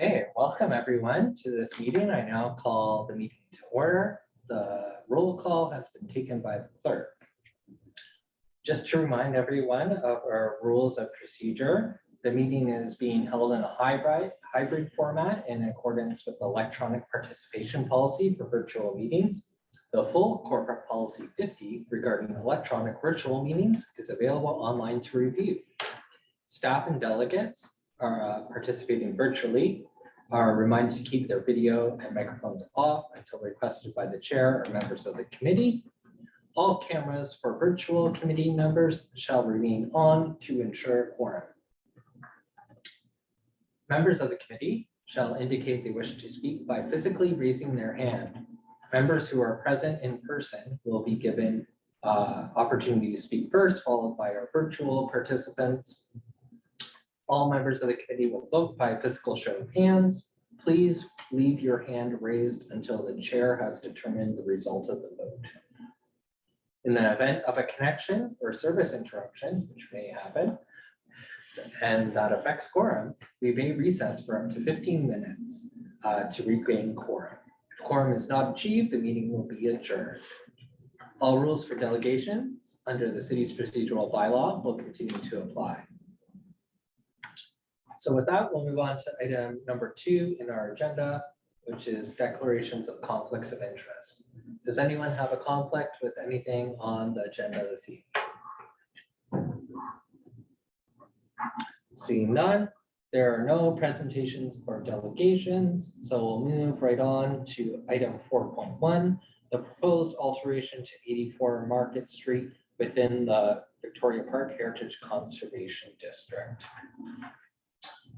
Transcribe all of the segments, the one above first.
Okay, welcome everyone to this meeting. I now call the meeting to order. The roll call has been taken by the clerk. Just to remind everyone of our rules of procedure, the meeting is being held in a hybrid format in accordance with the electronic participation policy for virtual meetings. The full corporate policy 50 regarding electronic virtual meetings is available online to review. Staff and delegates are participating virtually are reminded to keep their video and microphones off until requested by the chair or members of the committee. All cameras for virtual committee members shall remain on to ensure quorum. Members of the committee shall indicate they wish to speak by physically raising their hand. Members who are present in person will be given opportunity to speak first, followed by our virtual participants. All members of the committee will vote by physical show of hands. Please leave your hand raised until the chair has determined the result of the vote. In the event of a connection or service interruption, which may happen, and that affects quorum, we may recess for up to 15 minutes to regain quorum. If quorum is not achieved, the meeting will be adjourned. All rules for delegations under the city's procedural bylaw will continue to apply. So with that, we'll move on to item number 2 in our agenda, which is declarations of conflicts of interest. Does anyone have a conflict with anything on the agenda this evening? Seeing none, there are no presentations or delegations, so we'll move right on to item 4.1, the proposed alteration to 84 Market Street within the Victoria Park Heritage Conservation District.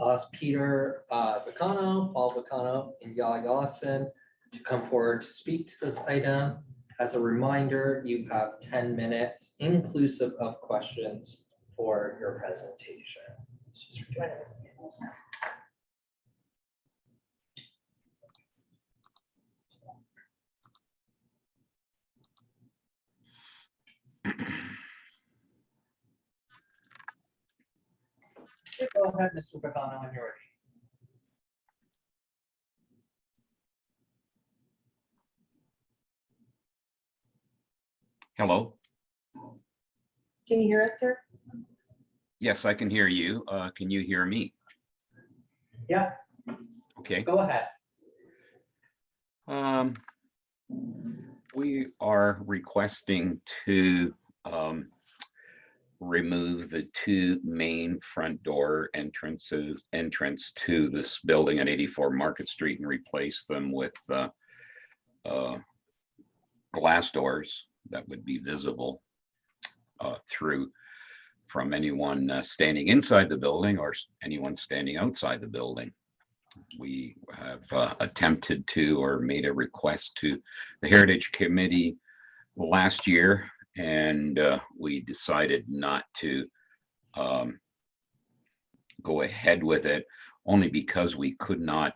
Ask Peter Bacano, Paul Bacano, and Yala Yallison to come forward to speak to this item. As a reminder, you have 10 minutes inclusive of questions for your presentation. Go ahead, Mr. Bacano, when you're ready. Hello. Can you hear us, sir? Yes, I can hear you. Can you hear me? Yeah. Okay. Go ahead. We are requesting to remove the 2 main front door entrance to this building at 84 Market Street and replace them with glass doors that would be visible through from anyone standing inside the building or anyone standing outside the building. We have attempted to or made a request to the Heritage Committee last year, and we decided not to go ahead with it only because we could not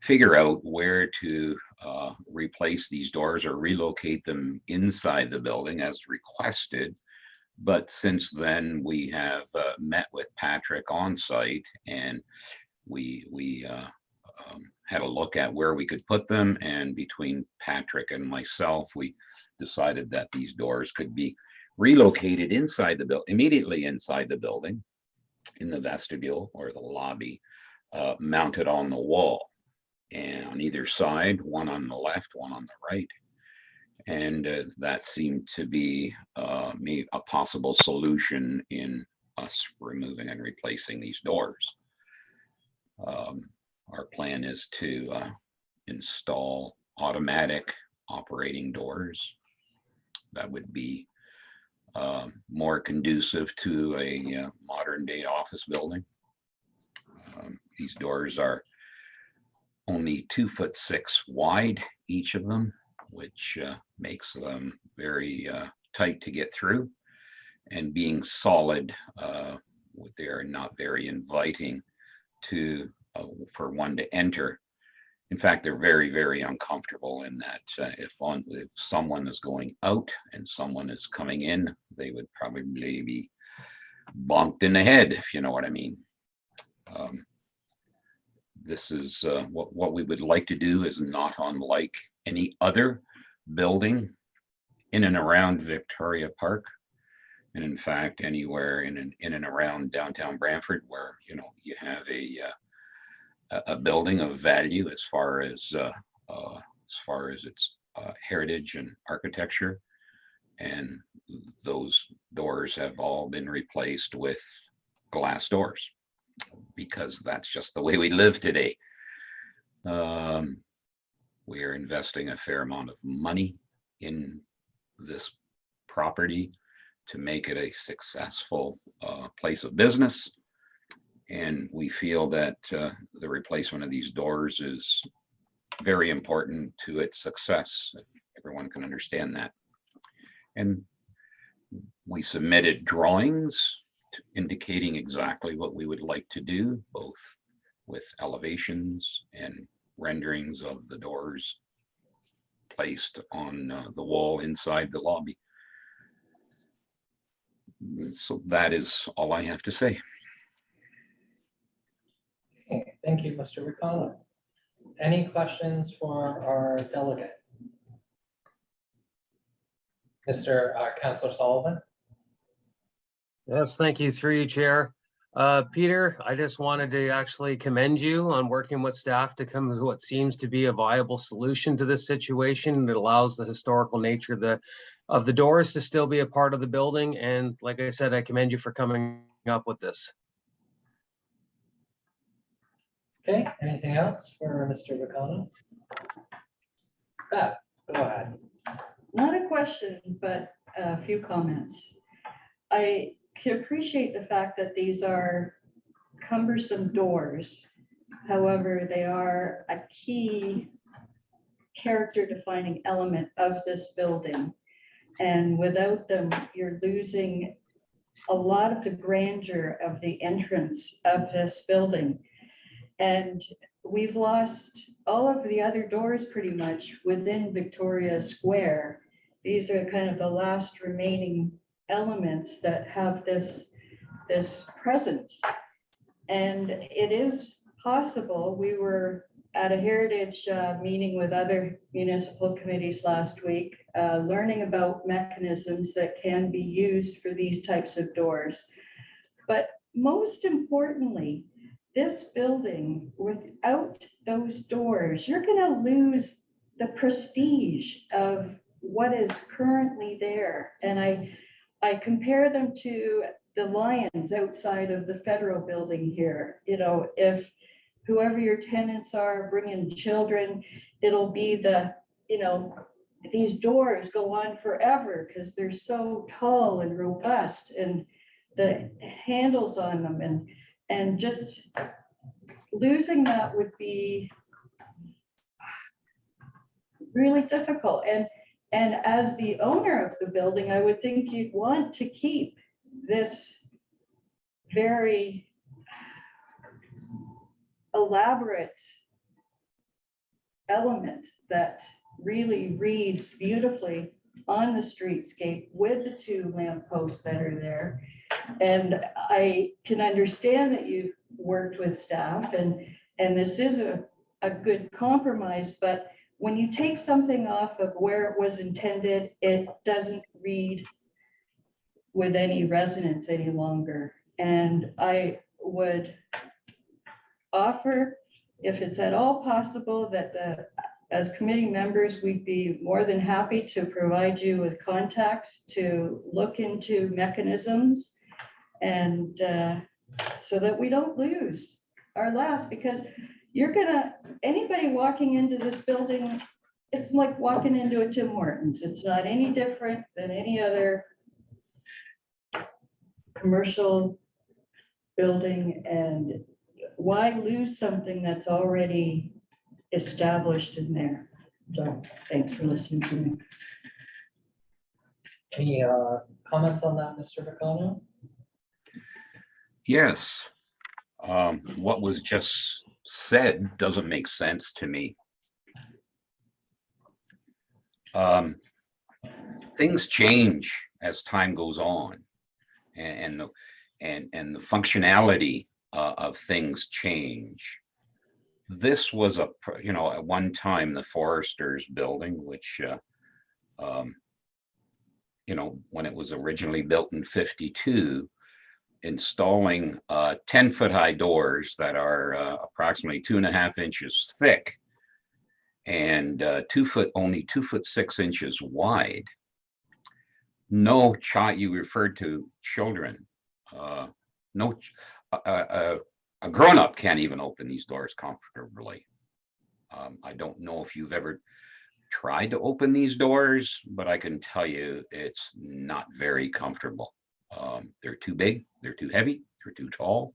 figure out where to replace these doors or relocate them inside the building as requested. But since then, we have met with Patrick on site, and we had a look at where we could put them, and between Patrick and myself, we decided that these doors could be relocated inside the building, immediately inside the building, in the vestibule or the lobby, mounted on the wall, and on either side, one on the left, one on the right. And that seemed to be a possible solution in us removing and replacing these doors. Our plan is to install automatic operating doors that would be more conducive to a modern day office building. These doors are only 2'6" wide, each of them, which makes them very tight to get through. And being solid, they are not very inviting to for one to enter. In fact, they're very, very uncomfortable in that if someone is going out and someone is coming in, they would probably be bonked in the head, if you know what I mean. this is what we would like to do is not unlike any other building in and around Victoria Park. And in fact, anywhere in and around downtown Brantford where, you know, you have a building of value as far as its heritage and architecture. And those doors have all been replaced with glass doors because that's just the way we live today. We are investing a fair amount of money in this property to make it a successful place of business. And we feel that the replacement of these doors is very important to its success, if everyone can understand that. And we submitted drawings indicating exactly what we would like to do, both with elevations and renderings of the doors placed on the wall inside the lobby. So that is all I have to say. Okay, thank you, Mr. Ricano. Any questions for our delegate? Mr. Councilor Sullivan? Yes, thank you, through you, Chair. Peter, I just wanted to actually commend you on working with staff to come to what seems to be a viable solution to this situation. It allows the historical nature of the doors to still be a part of the building. And like I said, I commend you for coming up with this. Okay, anything else for Mr. Ricano? Beth, go ahead. Not a question, but a few comments. I can appreciate the fact that these are cumbersome doors. However, they are a key character defining element of this building. And without them, you're losing a lot of the grandeur of the entrance of this building. And we've lost all of the other doors pretty much within Victoria Square. These are kind of the last remaining elements that have this presence. And it is possible, we were at a heritage meeting with other municipal committees last week, learning about mechanisms that can be used for these types of doors. But most importantly, this building, without those doors, you're going to lose the prestige of what is currently there. And I compare them to the lions outside of the federal building here. You know, if whoever your tenants are bringing children, it'll be the, you know, these doors go on forever because they're so tall and robust, and the handles on them, and just losing that would be really difficult. And as the owner of the building, I would think you'd want to keep this very elaborate element that really reads beautifully on the streetscape with the two lampposts that are there. And I can understand that you've worked with staff and this is a good compromise, but when you take something off of where it was intended, it doesn't read with any resonance any longer. And I would offer, if it's at all possible, that as committee members, we'd be more than happy to provide you with contacts to look into mechanisms, and so that we don't lose our last, because anybody walking into this building, it's like walking into a Tim Hortons. It's not any different than any other commercial building, and why lose something that's already established in there? So thanks for listening to me. Any comments on that, Mr. Ricano? Yes. What was just said doesn't make sense to me. Things change as time goes on, and the functionality of things change. this was at one time the Foresters building, which, when it was originally built in 52, installing 10-foot high doors that are approximately 2.5 inches thick and only 2 foot 6 inches wide. No child, you referred to children. No, a grown-up can't even open these doors comfortably. I don't know if you've ever tried to open these doors, but I can tell you it's not very comfortable. They're too big, they're too heavy, they're too tall.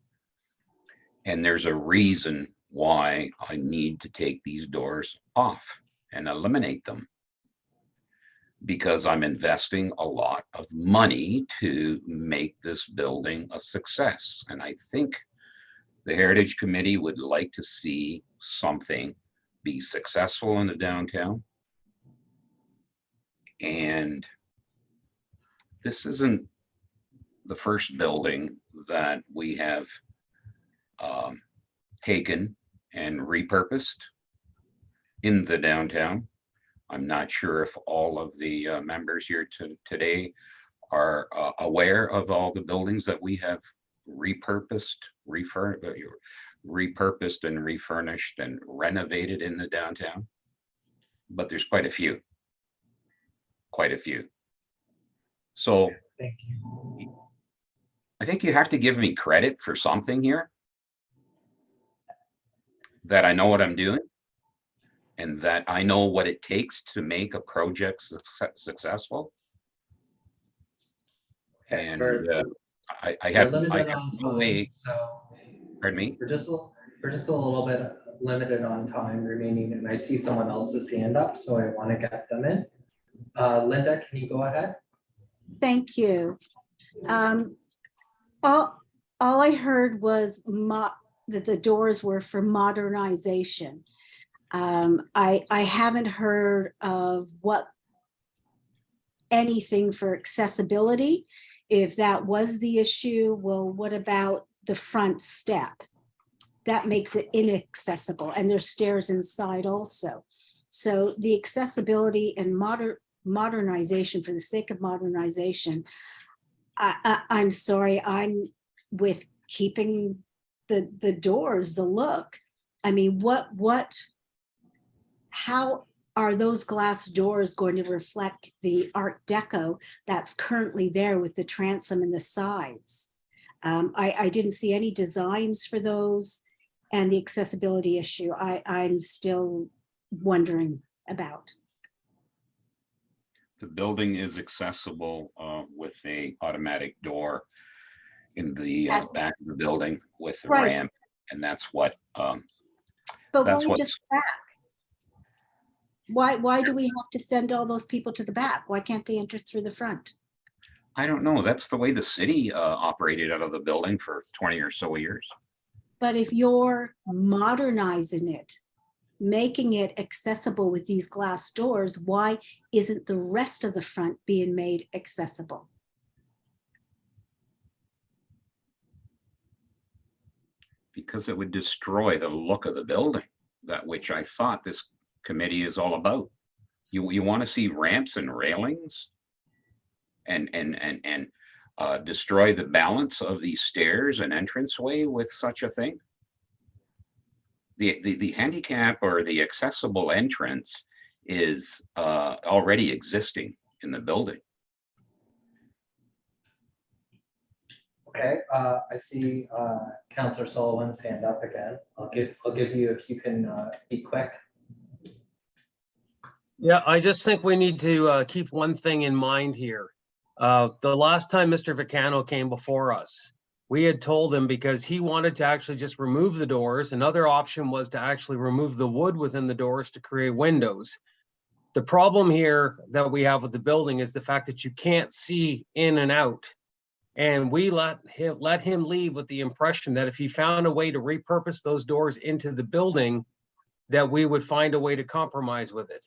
And there's a reason why I need to take these doors off and eliminate them. Because I'm investing a lot of money to make this building a success. And I think the Heritage Committee would like to see something be successful in the downtown. And this isn't the first building that we have taken and repurposed in the downtown. I'm not sure if all of the members here today are aware of all the buildings that we have repurposed and refurnished and renovated in the downtown. But there's quite a few. So Thank you. I think you have to give me credit for something here, that I know what I'm doing and that I know what it takes to make a project successful. And I have We're limited on no way, time, so pardon me? we're just a little bit limited on time remaining, and I see someone else's hand up, so I want to get them in. Linda, can you go ahead? Thank you. All I heard was that the doors were for modernization. I haven't heard of anything for accessibility. If that was the issue, well, what about the front step? That makes it inaccessible, and there's stairs inside also. So the accessibility and modernization for the sake of modernization, I'm sorry, I'm with keeping the doors, the look. I mean, how are those glass doors going to reflect the Art Deco that's currently there with the transom and the sides? I didn't see any designs for those, and the accessibility issue I'm still wondering about. The building is accessible with a automatic door in the back of the building with a Right. ramp, and that's what. But That's why what's- just back? Why do we have to send all those people to the back? Why can't they enter through the front? I don't know. That's the way the city operated out of the building for 20 or so years. But if you're modernizing it, making it accessible with these glass doors, why isn't the rest of the front being made accessible? Because it would destroy the look of the building, that which I thought this committee is all about. You want to see ramps and railings and destroy the balance of these stairs and entranceway with such a thing? The handicap or the accessible entrance is already existing in the building. Okay, I see Councillor Sullivan's hand up again. I'll give you, if you can be quick. Yeah, I just think we need to keep one thing in mind here. The last time Mr. Vicano came before us, we had told him, because he wanted to actually just remove the doors. Another option was to actually remove the wood within the doors to create windows. The problem here that we have with the building is the fact that you can't see in and out. And we let him leave with the impression that if he found a way to repurpose those doors into the building, that we would find a way to compromise with it.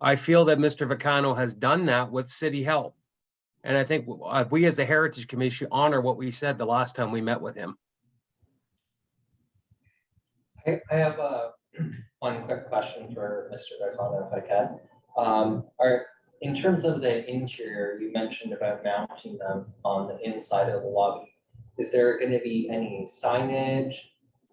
I feel that Mr. Vicano has done that with city help. And I think we as the Heritage Commission should honor what we said the last time we met with him. I have one quick question for Mr. Vacano, if I can. In terms of the interior, you mentioned about mounting them on the inside of the lobby. Is there going to be any signage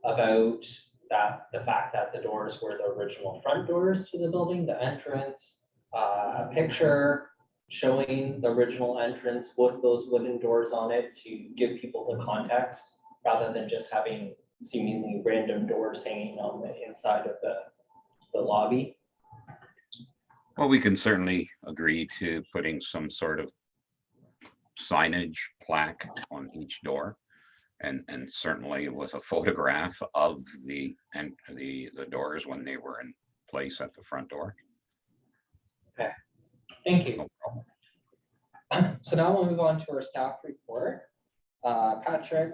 about that, the fact that the doors were the original front doors to the building, the entrance, a picture showing the original entrance with those wooden doors on it to give people the context rather than just having seemingly random doors hanging on the inside of the lobby? Well, we can certainly agree to putting some sort of signage plaque on each door. And certainly with a photograph of the doors when they were in place at the front door. Thank you. No problem. So now we'll move on to our staff report. Patrick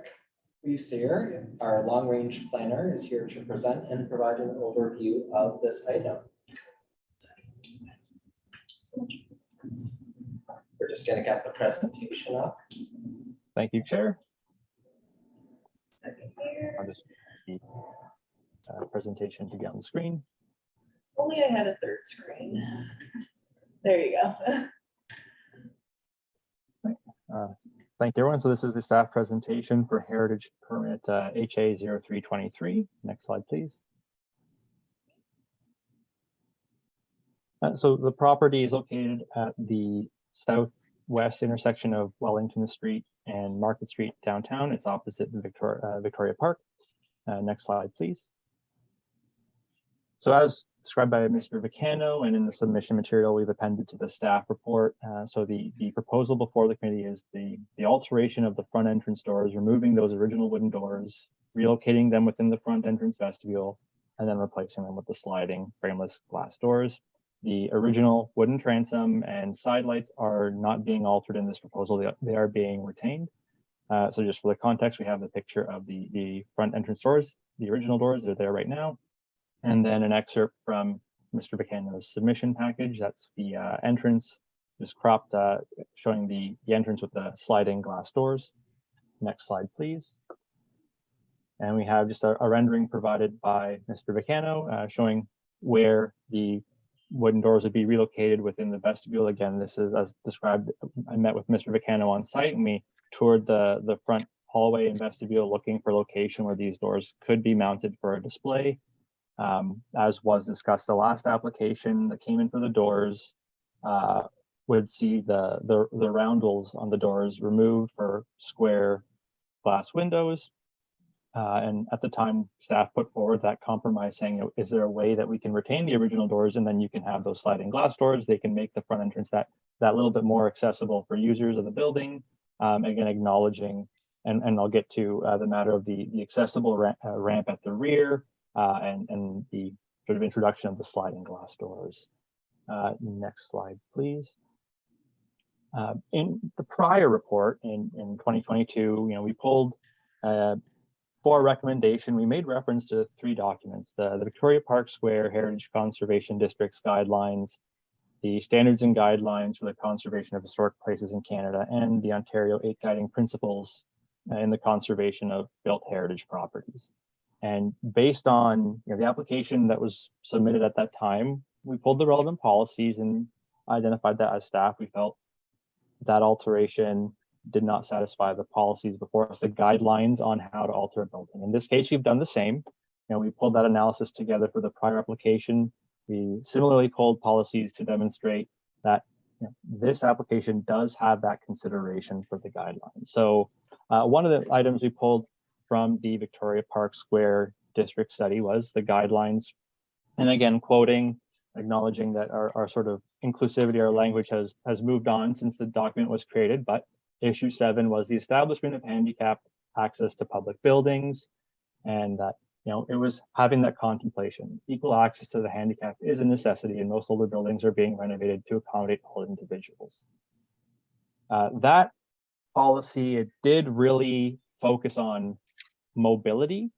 Busier, our long-range planner, is here to present and provide an overview of this item. We're just gonna get the presentation up. Thank you, Chair. Second here. I'll just the presentation to get on the screen. Only I had a third screen. There you go. Thank you, everyone. So this is the staff presentation for Heritage Permit HA 0323. Next slide, please. So the property is located at the southwest intersection of Wellington Street and Market Street downtown. It's opposite the Victoria Park. Next slide, please. So as described by Mr. Vacano and in the submission material we've appended to the staff report. So the proposal before the committee is the alteration of the front entrance doors, removing those original wooden doors, relocating them within the front entrance vestibule, and then replacing them with the sliding frameless glass doors. The original wooden transom and side lights are not being altered in this proposal. They are being retained. So just for the context, we have the picture of the front entrance doors, the original doors, they're there right now. And then an excerpt from Mr. Vacano's submission package. That's the entrance, just cropped, showing the entrance with the sliding glass doors. Next slide, please. And we have just a rendering provided by Mr. Vacano showing where the wooden doors would be relocated within the vestibule. Again, this is as described. I met with Mr. Vacano on site and we toured the front hallway and vestibule looking for location where these doors could be mounted for a display. As was discussed, the last application that came in for the doors would see the roundels on the doors removed for square glass windows. And at the time, staff put forward that compromise saying, is there a way that we can retain the original doors and then you can have those sliding glass doors? They can make the front entrance that little bit more accessible for users of the building. Again, acknowledging, and I'll get to the matter of the accessible ramp at the rear. And the sort of introduction of the sliding glass doors. Next slide, please. In the prior report in 2022, we pulled for recommendation. We made reference to 3 documents: the Victoria Park Square Heritage Conservation District's guidelines, the standards and guidelines for the conservation of historic places in Canada, and the Ontario 8 guiding principles in the conservation of built heritage properties. And based on the application that was submitted at that time, we pulled the relevant policies and identified that as staff. We felt that alteration did not satisfy the policies before us, the guidelines on how to alter a building. In this case, we've done the same. We pulled that analysis together for the prior application. We similarly pulled policies to demonstrate that this application does have that consideration for the guidelines. So one of the items we pulled from the Victoria Park Square district study was the guidelines. And again, quoting, acknowledging that our sort of inclusivity, our language has moved on since the document was created, but issue 7 was the establishment of handicap access to public buildings. And that, it was having that contemplation. Equal access to the handicap is a necessity and most older buildings are being renovated to accommodate all individuals. That policy, it did really focus on mobility.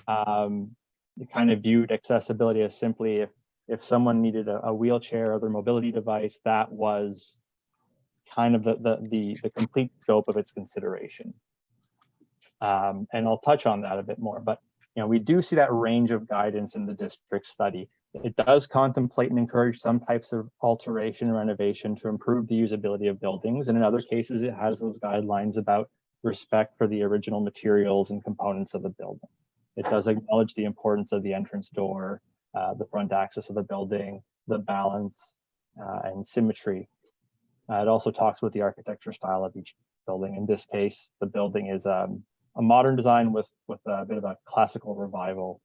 They kind of viewed accessibility as simply if someone needed a wheelchair or other mobility device, that was kind of the complete scope of its consideration. And I'll touch on that a bit more, but we do see that range of guidance in the district study. It does contemplate and encourage some types of alteration and renovation to improve the usability of buildings. And in other cases, it has those guidelines about respect for the original materials and components of the building. It does acknowledge the importance of the entrance door, the front axis of the building, the balance and symmetry. It also talks about the architecture style of each building. In this case, the building is a modern design with a bit of a classical revival.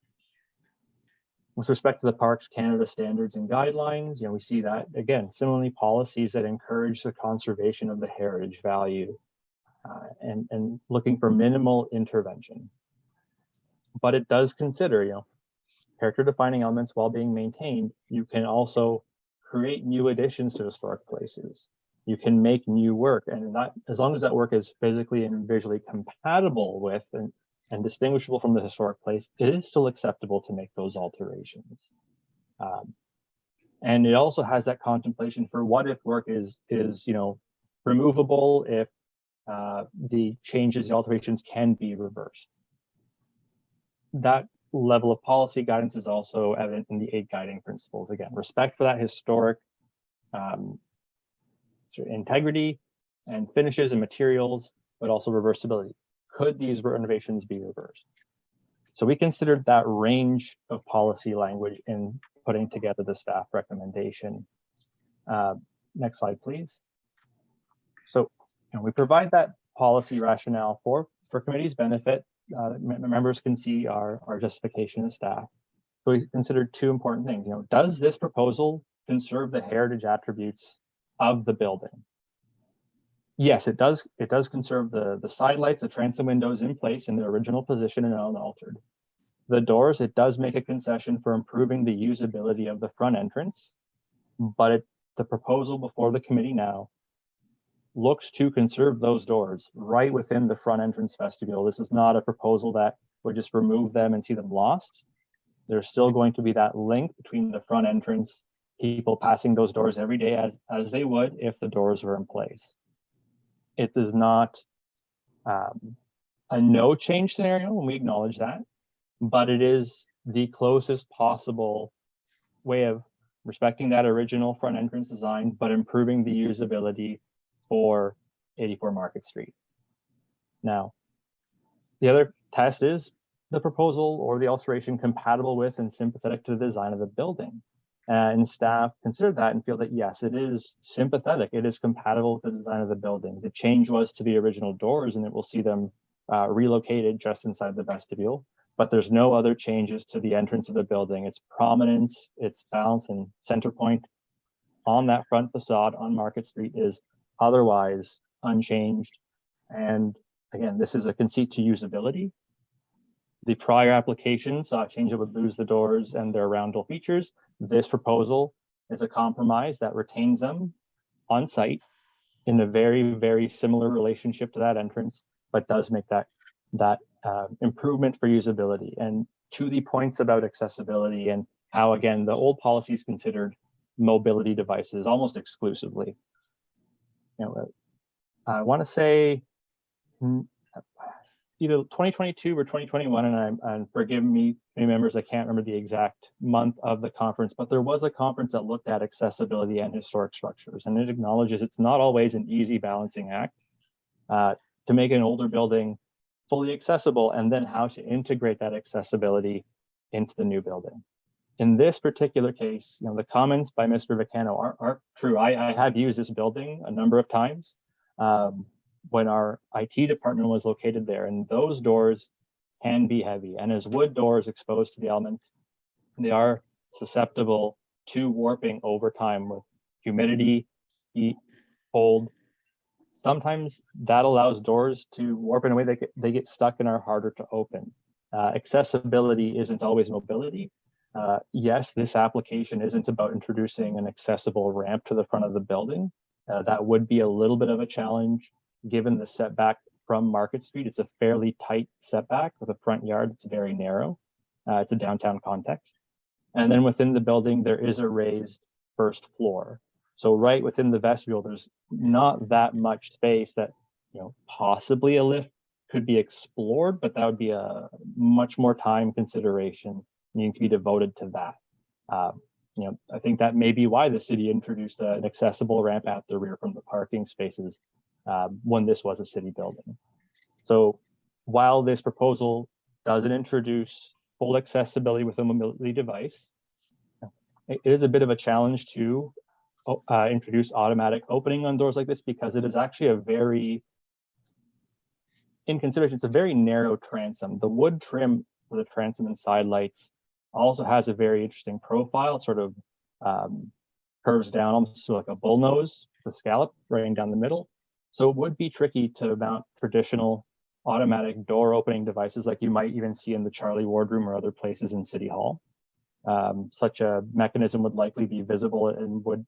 With respect to the Parks Canada standards and guidelines, we see that, again, similarly, policies that encourage the conservation of the heritage value and looking for minimal intervention. But it does consider, character defining elements while being maintained. You can also create new additions to historic places. You can make new work, and that, as long as that work is physically and visually compatible with and distinguishable from the historic place, it is still acceptable to make those alterations. And it also has that contemplation for what if work is removable, if the changes, the alterations can be reversed. That level of policy guidance is also evident in the 8 guiding principles. Again, respect for that historic integrity and finishes and materials, but also reversibility. Could these renovations be reversed? So we considered that range of policy language in putting together the staff recommendation. Next slide, please. So we provide that policy rationale for committee's benefit. Members can see our justification of staff. So we considered 2 important things. Does this proposal conserve the heritage attributes of the building? Yes, it does. It does conserve the side lights, the transom windows in place in their original position and unaltered. The doors, it does make a concession for improving the usability of the front entrance, but the proposal before the committee now looks to conserve those doors right within the front entrance vestibule. This is not a proposal that would just remove them and see them lost. There's still going to be that link between the front entrance, people passing those doors every day as they would if the doors were in place. It is not a no change scenario, and we acknowledge that, but it is the closest possible way of respecting that original front entrance design, but improving the usability for 84 Market Street. Now, the other test is the proposal or the alteration compatible with and sympathetic to the design of the building. And staff considered that and feel that, yes, it is sympathetic. It is compatible with the design of the building. The change was to the original doors, and it will see them relocated just inside the vestibule. But there's no other changes to the entrance of the building. Its prominence, its balance and center point on that front facade on Market Street is otherwise unchanged. And again, this is a conceit to usability. The prior application saw a change that would lose the doors and their roundel features. This proposal is a compromise that retains them on site in a very, very similar relationship to that entrance, but does make that improvement for usability. And to the points about accessibility and how, again, the old policies considered mobility devices almost exclusively. I want to say either 2022 or 2021, and forgive me, any members, I can't remember the exact month of the conference, but there was a conference that looked at accessibility and historic structures, and it acknowledges it's not always an easy balancing act to make an older building fully accessible, and then how to integrate that accessibility into the new building. In this particular case, the comments by Mr. Vicano are true. I have used this building a number of times when our IT department was located there, and those doors can be heavy. And as wood doors exposed to the elements, they are susceptible to warping over time with humidity, heat, cold. Sometimes that allows doors to warp in a way that they get stuck and are harder to open. Accessibility isn't always mobility. Yes, this application isn't about introducing an accessible ramp to the front of the building. That would be a little bit of a challenge given the setback from Market Street. It's a fairly tight setback with a front yard that's very narrow. It's a downtown context. And then within the building, there is a raised first floor. So right within the vestibule, there's not that much space that, possibly a lift could be explored, but that would be a much more time consideration needing to be devoted to that. I think that may be why the city introduced an accessible ramp at the rear from the parking spaces when this was a city building. So while this proposal doesn't introduce full accessibility with a mobility device, it is a bit of a challenge to introduce automatic opening on doors like this, because it is actually in consideration, it's a very narrow transom. The wood trim for the transom and side lights also has a very interesting profile. It sort of curves down almost like a bull nose, the scallop running down the middle. So it would be tricky to mount traditional automatic door opening devices like you might even see in the Charlie Wardroom or other places in City Hall. Such a mechanism would likely be visible and would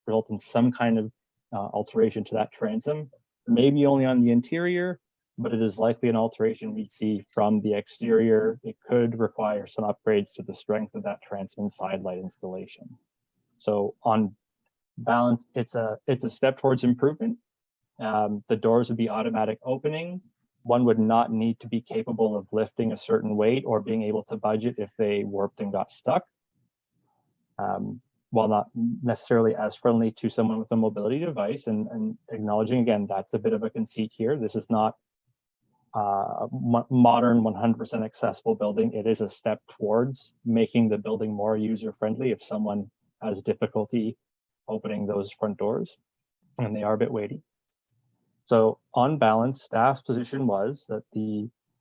result in some kind of alteration to that transom, maybe only on the interior, but it is likely an alteration we'd see from the exterior. It could require some upgrades to the strength of that transom and side light installation. So on balance, it's a step towards improvement. The doors would be automatic opening. One would not need to be capable of lifting a certain weight or being able to budget if they warped and got stuck. While not necessarily as friendly to someone with a mobility device, and acknowledging again, that's a bit of a conceit here. This is not a modern 100% accessible building. It is a step towards making the building more user-friendly if someone has difficulty opening those front doors, and they are a bit weighty. So on balance, staff's position was that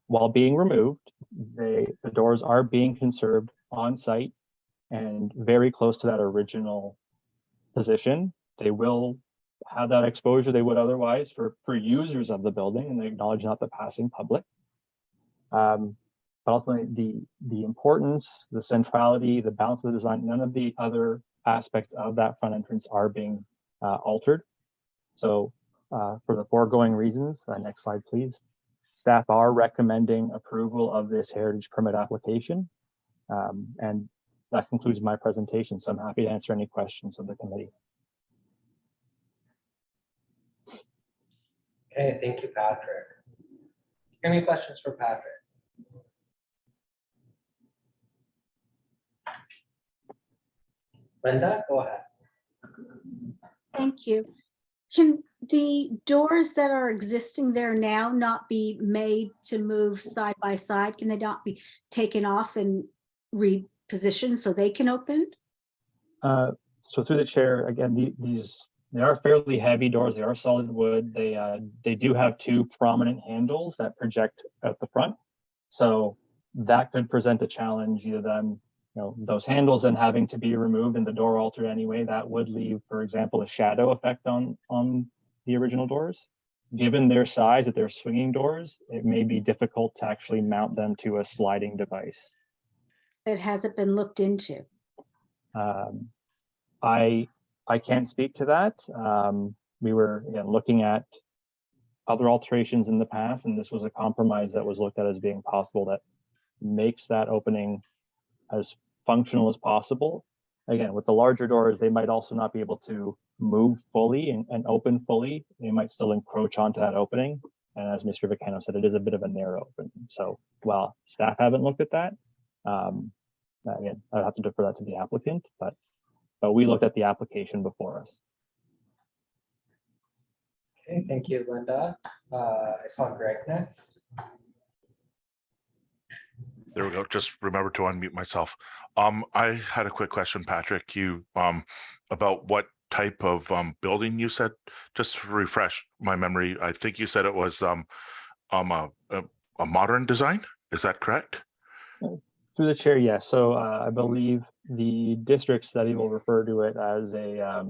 while being removed, the doors are being conserved on site and very close to that original position. They will have that exposure they would otherwise for users of the building, and they acknowledge not the passing public. But ultimately, the importance, the centrality, the balance of the design, none of the other aspects of that front entrance are being altered. So for the foregoing reasons, next slide, please. Staff are recommending approval of this heritage permit application. And that concludes my presentation. So I'm happy to answer any questions of the committee. Okay, thank you, Patrick. Any questions for Patrick? Linda, go ahead. Thank you. Can the doors that are existing there now not be made to move side by side? Can they not be taken off and repositioned so they can open? So through the chair, again, they are fairly heavy doors. They are solid wood. They do have two prominent handles that project at the front. So that could present a challenge, either them, those handles then having to be removed and the door altered anyway. That would leave, for example, a shadow effect on the original doors. Given their size, that they're swinging doors, it may be difficult to actually mount them to a sliding device. It hasn't been looked into. I can't speak to that. We were looking at other alterations in the past, and this was a compromise that was looked at as being possible that makes that opening as functional as possible. Again, with the larger doors, they might also not be able to move fully and open fully. They might still encroach onto that opening. And as Mr. Vicano said, it is a bit of a narrow opening. So while staff haven't looked at that, again, I'd have to defer that to the applicant, but we looked at the application before us. Okay, thank you, Linda. I saw Greg next. There we go. Just remember to unmute myself. I had a quick question, Patrick. You about what type of building you said, just to refresh my memory. I think you said it was a modern design. Is that correct? Through the chair, yes. So I believe the district study will refer to it as a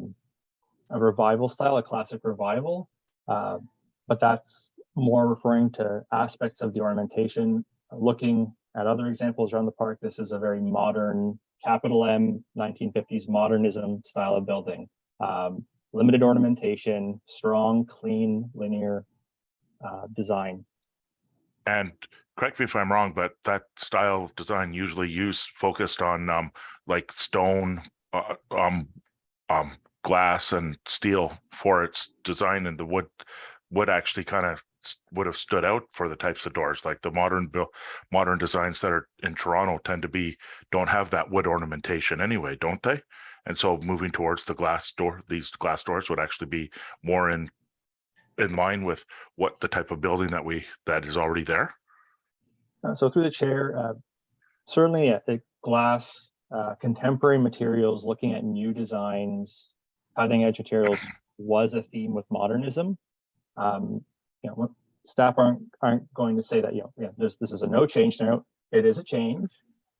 revival style, a classic revival, but that's more referring to aspects of the ornamentation. Looking at other examples around the park, this is a very modern, capital M, 1950s modernism style of building. Limited ornamentation, strong, clean, linear design. And correct me if I'm wrong, but that style of design usually focused on like stone, glass, and steel for its design, and the wood actually kind of would have stood out for the types of doors, like the modern designs that are in Toronto don't have that wood ornamentation anyway, don't they? And so moving towards the glass door, these glass doors would actually be more in line with what the type of building that is already there. So through the chair, certainly the glass, contemporary materials, looking at new designs, cutting edge materials was a theme with modernism. Staff aren't going to say that, this is a no change scenario. It is a change,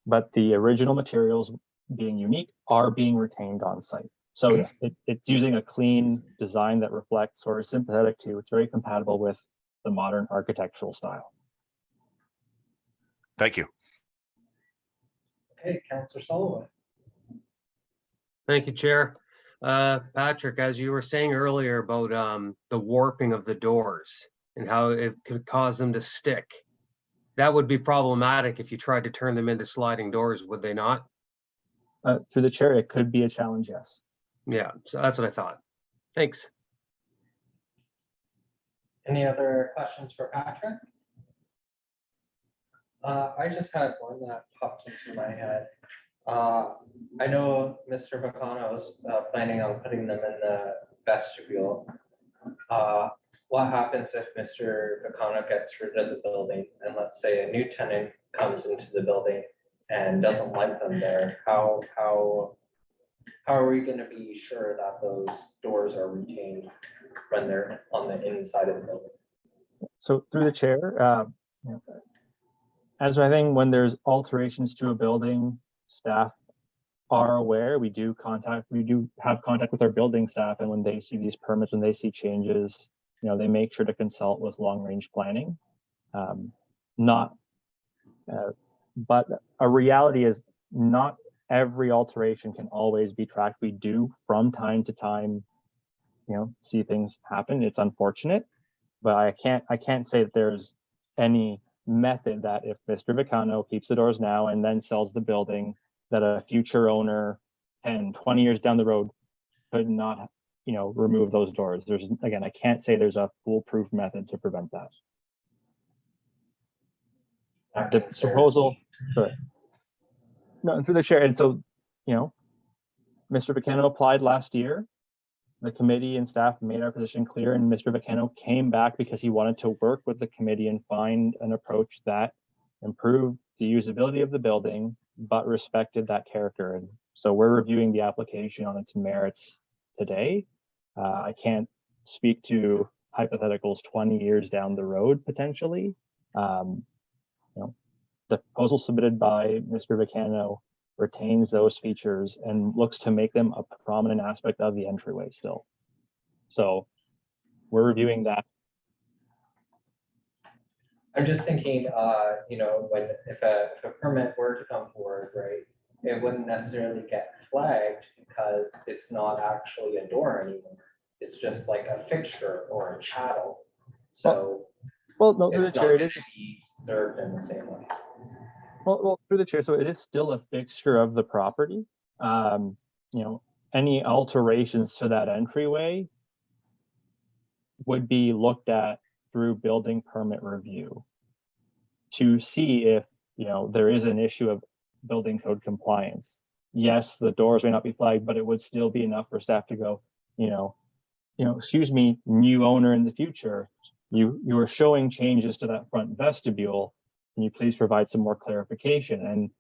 but the original materials being unique are being retained on site. So it's using a clean design that reflects or is sympathetic to, it's very compatible with the modern architectural style. Thank you. Okay, Councillor Sullivan. Thank you, Chair. Patrick, as you were saying earlier about the warping of the doors and how it could cause them to stick, that would be problematic if you tried to turn them into sliding doors, would they not? Through the chair, it could be a challenge, yes. Yeah, so that's what I thought. Thanks. Any other questions for Patrick? I just had one that popped into my head. I know Mr. Vacano is planning on putting them in the vestibule. What happens if Mr. Vacano gets rid of the building and let's say a new tenant comes into the building and doesn't like them there? How are we going to be sure that those doors are retained when they're on the inside of the building? So through the chair, as I think when there's alterations to a building, staff are aware. We do have contact with our building staff, and when they see these permits, when they see changes, they make sure to consult with long-range planning. But a reality is not every alteration can always be tracked. We do from time to time, see things happen. It's unfortunate, but I can't say that there's any method that if Mr. Vacano keeps the doors now and then sells the building, that a future owner 10, 20 years down the road could not, remove those doors. Again, I can't say there's a foolproof method to prevent that. The proposal, sorry. No, and through the chair, and so, Mr. Vacano applied last year. The committee and staff made our position clear, and Mr. Vacano came back because he wanted to work with the committee and find an approach that improved the usability of the building, but respected that character. And so we're reviewing the application on its merits today. I can't speak to hypotheticals 20 years down the road, potentially. The proposal submitted by Mr. Vacano retains those features and looks to make them a prominent aspect of the entryway still. So we're reviewing that. I'm just thinking, if a permit were to come forward, right, it wouldn't necessarily get flagged because it's not actually a door anymore. It's just like a fixture or a chattel. So well, no, through the it's not chair, going to be served in the same way. Well, through the chair, so it is still a fixture of the property. Any alterations to that entryway would be looked at through building permit review to see if there is an issue of building code compliance. Yes, the doors may not be flagged, but it would still be enough for staff to go, excuse me, new owner in the future, you are showing changes to that front vestibule. Can you please provide some more clarification? And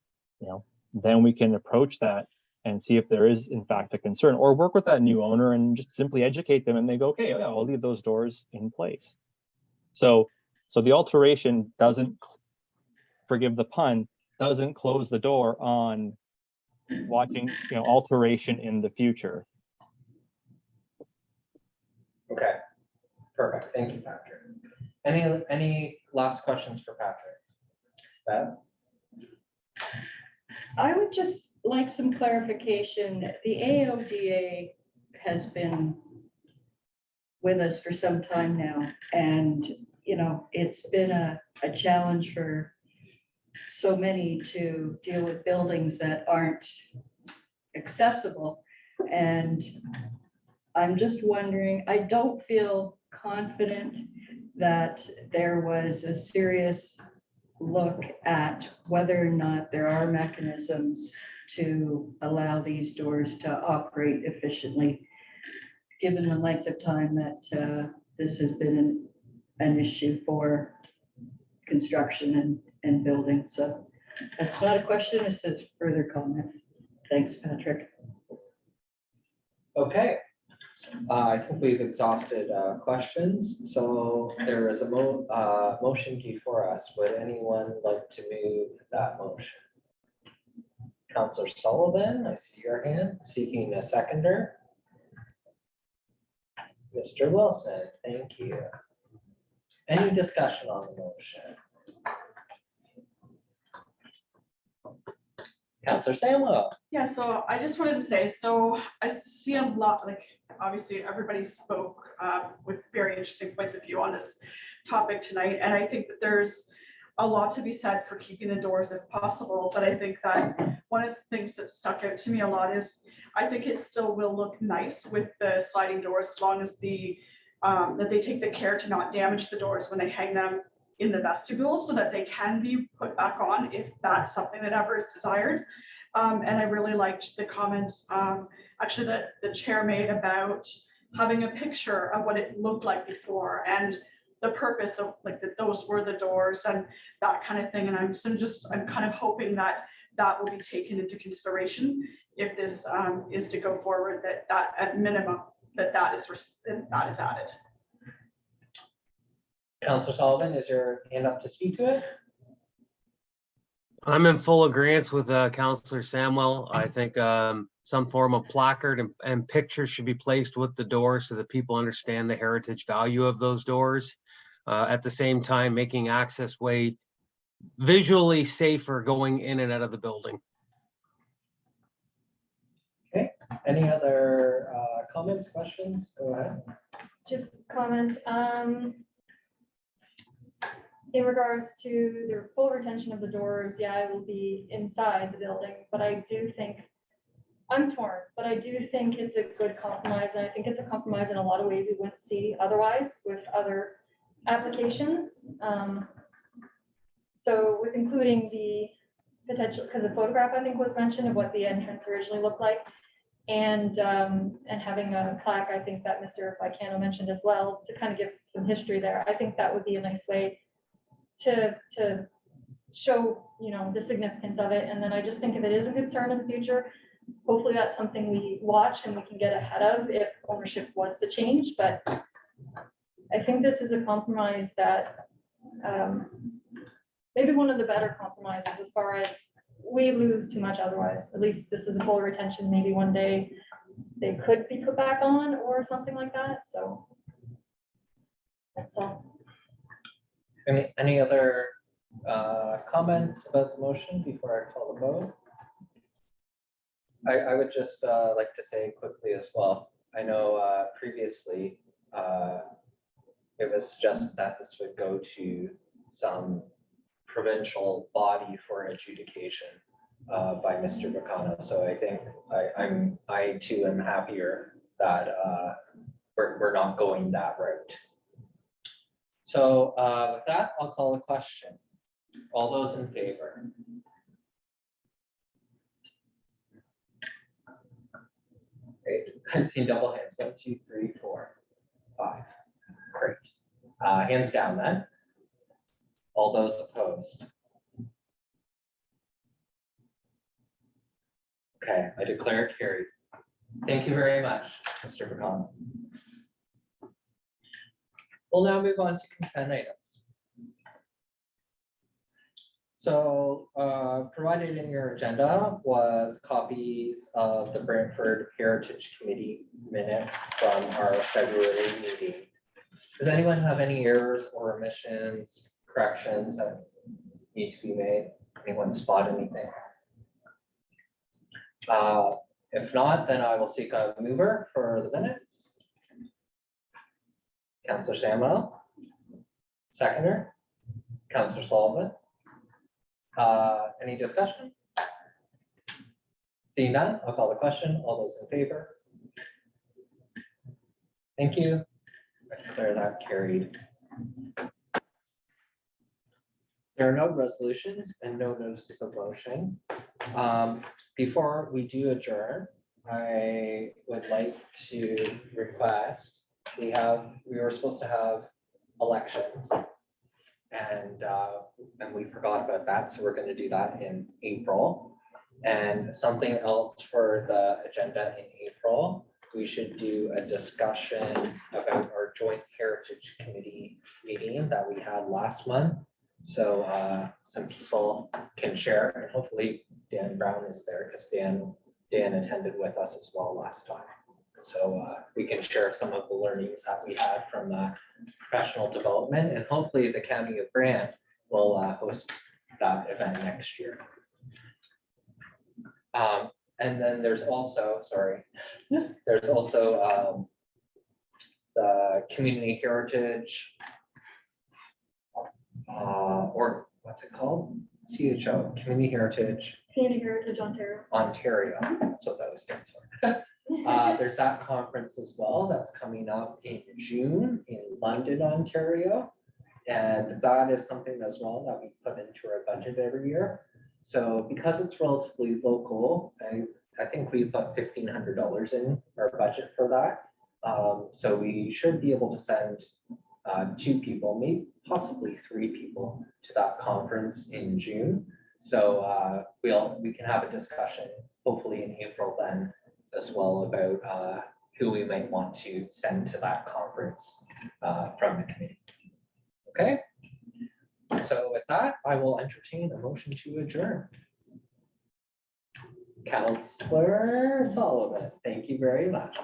then we can approach that and see if there is in fact a concern, or work with that new owner and just simply educate them, and they go, okay, yeah, I'll leave those doors in place. So the alteration doesn't, forgive the pun, doesn't close the door on watching alteration in the future. Okay, perfect. Thank you, Patrick. Any last questions for Patrick? Beth? I would just like some clarification. The AODA has been with us for some time now, and it's been a challenge for so many to deal with buildings that aren't accessible. And I'm just wondering, I don't feel confident that there was a serious look at whether or not there are mechanisms to allow these doors to operate efficiently, given the length of time that this has been an issue for construction and building. So that's not a question, it's a further comment. Thanks, Patrick. Okay. I think we've exhausted questions, so there is a motion before us. Would anyone like to move that motion? Counselor Sullivan, I see your hand, seeking a seconder. Mr. Wilson, thank you. Any discussion on the motion? Counselor Samuel. Yeah, so I just wanted to say, so I see a lot, like, obviously, everybody spoke with very interesting points of view on this topic tonight, and I think that there's a lot to be said for keeping the doors if possible, but I think that one of the things that stuck out to me a lot is, I think it still will look nice with the sliding doors, as long as that they take the care to not damage the doors when they hang them in the vestibule, so that they can be put back on if that's something that ever is desired. And I really liked the comments actually that the chair made about having a picture of what it looked like before and the purpose of, like, that those were the doors and that kind of thing. And I'm kind of hoping that that will be taken into consideration if this is to go forward, that at minimum that is added. Counselor Sullivan, is your hand up to speak to it? I'm in full agreement with Councillor Samwell. I think some form of placard and pictures should be placed with the doors so that people understand the heritage value of those doors. At the same time, making access way visually safer going in and out of the building. Okay, any other comments, questions? Go ahead. Just comment, in regards to the full retention of the doors, yeah, it will be inside the building, but I do think, I'm torn, but I do think it's a good compromise, and I think it's a compromise in a lot of ways we wouldn't see otherwise with other applications. So with including the potential, because the photograph I think was mentioned of what the entrance originally looked like, and having a plaque, I think that Mr. Vicano mentioned as well, to kind of give some history there. I think that would be a nice way to show, you know, the significance of it. And then I just think if it is a concern in the future, hopefully that's something we watch and we can get ahead of if ownership was to change. But I think this is a compromise that maybe one of the better compromises, as far as we lose too much otherwise. At least this is a full retention. Maybe one day they could be put back on or something like that. So that's all. Any other comments about the motion before I call the vote? I would just like to say quickly as well, I know previously it was just that this would go to some provincial body for adjudication by Mr. Vicano. So I think I too am happier that we're not going that route. So with that, I'll call a question. All those in favor? Great. I've seen double hands. 1, 2, 3, 4, 5. Great. Hands down then. All those opposed? Okay, I declare it carried. Thank you very much, Mr. Vicano. We'll now move on to consent items. So provided in your agenda was copies of the Brantford Heritage Committee minutes from our February meeting. Does anyone have any errors or omissions, corrections that need to be made? Anyone spot anything? If not, then I will seek a mover for the minutes. Councillor Samuel, seconder, Councillor Sullivan. Any discussion? Seeing none, I'll call the question. All those in favor? Thank you. I declare that carried. There are no resolutions and no notices of motion. Before we do adjourn, I would like to request, we were supposed to have elections. And we forgot about that, so we're gonna do that in April. And something else for the agenda in April, we should do a discussion about our joint heritage committee meeting that we had last month. So some people can share, and hopefully Dan Brown is there, because Dan attended with us as well last time. So we can share some of the learnings that we had from that professional development, and hopefully the County of Brant will host that event next year. And then there's also, there's also the community heritage, or what's it called? CHO, Community Heritage Community Heritage Ontario. Ontario, that's what that was stands for. There's that conference as well that's coming up in June in London, Ontario. And that is something as well that we put into our budget every year. So because it's relatively local, I think we put $1,500 in our budget for that. So we should be able to send 2 people, maybe possibly 3 people to that conference in June. So we can have a discussion hopefully in April then as well about who we might want to send to that conference from the committee. Okay. So with that, I will entertain a motion to adjourn. Councillor Sullivan, thank you very much.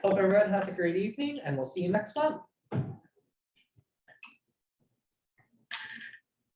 Hope everyone has a great evening, and we'll see you next month.